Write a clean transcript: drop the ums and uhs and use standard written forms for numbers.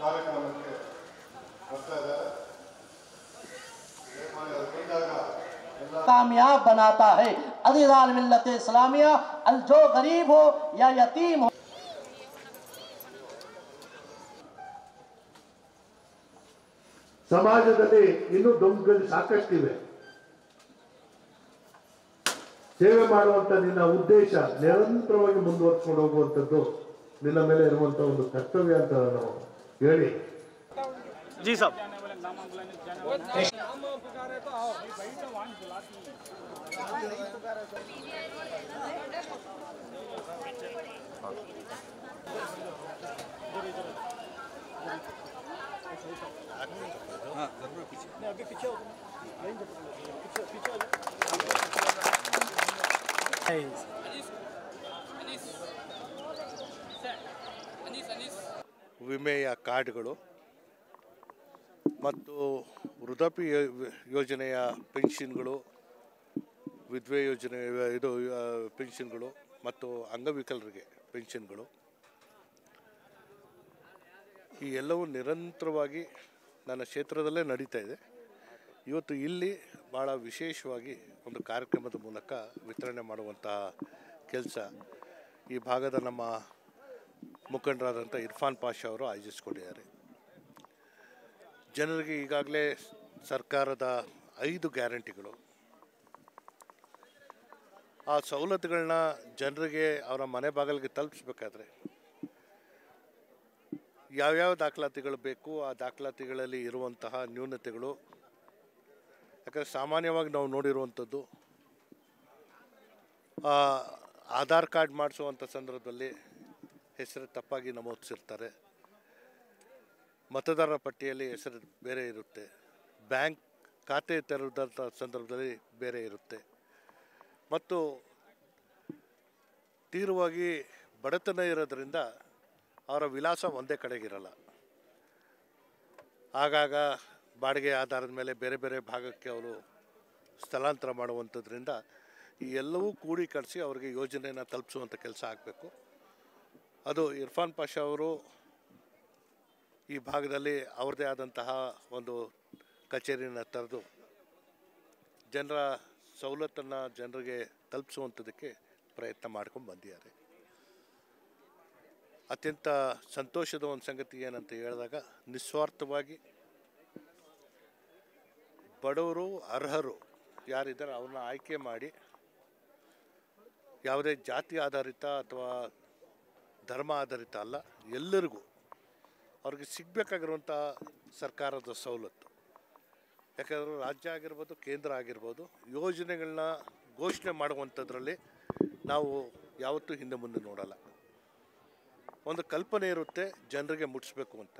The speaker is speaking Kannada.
ಕಾರ್ಯಕ್ರಮಕ್ಕೆ ಬರ್ತಾ ಇದ್ದಾರೆ. कामयाब बनाता है अज़ीज़ान मिल्लत इस्लामिया अल जो गरीब हो या यतीम हो. ಸಮಾಜದಲ್ಲಿ ಇನ್ನೂ ದೊಂಬುಗಳು ಸಾಕಷ್ಟಿವೆ. ಸೇವೆ ಮಾಡುವಂತ ನಿನ್ನ ಉದ್ದೇಶ ನಿರಂತರವಾಗಿ ಮುಂದುವರಿಸಿಕೊಂಡು ಹೋಗುವಂಥದ್ದು ನಿನ್ನ ಮೇಲೆ ಇರುವಂತ ಒಂದು ಕರ್ತವ್ಯ ಅಂತ ನಾವು ಹೇಳಿ. जी साहब ವಿಮೆಯ ಕಾರ್ಡ್ಗಳು ಮತ್ತು ವೃದ್ಧಾಪ್ಯ ಯೋಜನೆಯ ಪೆನ್ಷನ್ಗಳು, ವಿಧವೆ ಯೋಜನೆ ಇದು ಪೆನ್ಷನ್ಗಳು ಮತ್ತು ಅಂಗವಿಕಲರಿಗೆ ಪೆನ್ಷನ್ಗಳು, ಈ ಎಲ್ಲವೂ ನಿರಂತರವಾಗಿ ನನ್ನ ಕ್ಷೇತ್ರದಲ್ಲೇ ನಡೀತಾ ಇದೆ. ಇವತ್ತು ಇಲ್ಲಿ ಭಾಳ ವಿಶೇಷವಾಗಿ ಒಂದು ಕಾರ್ಯಕ್ರಮದ ಮೂಲಕ ವಿತರಣೆ ಮಾಡುವಂತಹ ಕೆಲಸ ಈ ಭಾಗದ ನಮ್ಮ ಮುಖಂಡರಾದಂಥ ಇರ್ಫಾನ್ ಪಾಷಾ ಅವರು ಆಯೋಜಿಸಿಕೊಂಡಿದ್ದಾರೆ. ಜನರಿಗೆ ಈಗಾಗಲೇ ಸರ್ಕಾರದ 5 ಗ್ಯಾರಂಟಿಗಳು, ಆ ಸವಲತ್ತುಗಳನ್ನ ಜನರಿಗೆ ಅವರ ಮನೆ ಬಾಗಿಲಿಗೆ ತಲುಪಿಸ್ಬೇಕಾದ್ರೆ ಯಾವ್ಯಾವ ದಾಖಲಾತಿಗಳು ಬೇಕು, ಆ ದಾಖಲಾತಿಗಳಲ್ಲಿ ಇರುವಂತಹ ನ್ಯೂನತೆಗಳು, ಯಾಕಂದರೆ ಸಾಮಾನ್ಯವಾಗಿ ನಾವು ನೋಡಿರುವಂಥದ್ದು ಆಧಾರ್ ಕಾರ್ಡ್ ಮಾಡಿಸುವಂಥ ಸಂದರ್ಭದಲ್ಲಿ ಹೆಸರು ತಪ್ಪಾಗಿ ನಮೂದಿಸಿರ್ತಾರೆ, ಮತದಾರರ ಪಟ್ಟಿಯಲ್ಲಿ ಹೆಸರು ಬೇರೆ ಇರುತ್ತೆ, ಬ್ಯಾಂಕ್ ಖಾತೆ ತೆರೆದಂಥ ಸಂದರ್ಭದಲ್ಲಿ ಬೇರೆ ಇರುತ್ತೆ, ಮತ್ತು ತೀವ್ರವಾಗಿ ಬಡತನ ಇರೋದರಿಂದ ಅವರ ವಿಳಾಸ ಒಂದೇ ಕಡೆಗಿರಲ್ಲ. ಆಗಾಗ ಬಾಡಿಗೆ ಆಧಾರದ ಮೇಲೆ ಬೇರೆ ಬೇರೆ ಭಾಗಕ್ಕೆ ಅವರು ಸ್ಥಳಾಂತರ ಮಾಡುವಂಥದ್ರಿಂದ ಈ ಎಲ್ಲವೂ ಕೂಡಿಕಡಿಸಿ ಅವರಿಗೆ ಯೋಜನೆಯನ್ನು ತಲುಪಿಸುವಂಥ ಕೆಲಸ ಆಗಬೇಕು. ಅದು ಇರ್ಫಾನ್ ಪಾಷಾ ಅವರು ಈ ಭಾಗದಲ್ಲಿ ಅವ್ರದ್ದೇ ಆದಂತಹ ಒಂದು ಕಚೇರಿಯನ್ನು ತೆರೆದು ಜನರ ಸವಲತ್ತನ್ನು ಜನರಿಗೆ ತಲುಪಿಸುವಂಥದ್ದಕ್ಕೆ ಪ್ರಯತ್ನ ಮಾಡ್ಕೊಂಡು ಬಂದಿದ್ದಾರೆ. ಅತ್ಯಂತ ಸಂತೋಷದ ಒಂದು ಸಂಗತಿ ಏನಂತ ಹೇಳಿದಾಗ, ನಿಸ್ವಾರ್ಥವಾಗಿ ಬಡವರು ಅರ್ಹರು ಯಾರಿದ್ದಾರೆ ಅವ್ರನ್ನ ಆಯ್ಕೆ ಮಾಡಿ ಯಾವುದೇ ಜಾತಿ ಆಧಾರಿತ ಅಥವಾ ಧರ್ಮ ಆಧಾರಿತ ಅಲ್ಲ, ಎಲ್ಲರಿಗೂ ಅವ್ರಿಗೆ ಸಿಗಬೇಕಾಗಿರುವಂಥ ಸರ್ಕಾರದ ಸವಲತ್ತು, ಯಾಕಂದರೆ ರಾಜ್ಯ ಆಗಿರ್ಬೋದು ಕೇಂದ್ರ ಆಗಿರ್ಬೋದು ಯೋಜನೆಗಳನ್ನ ಘೋಷಣೆ ಮಾಡುವಂಥದ್ರಲ್ಲಿ ನಾವು ಯಾವತ್ತೂ ಹಿಂದೆ ಮುಂದೆ ನೋಡಲ್ಲ. ಒಂದು ಕಲ್ಪನೆ ಇರುತ್ತೆ ಜನರಿಗೆ ಮುಟ್ಟಿಸ್ಬೇಕು ಅಂತ.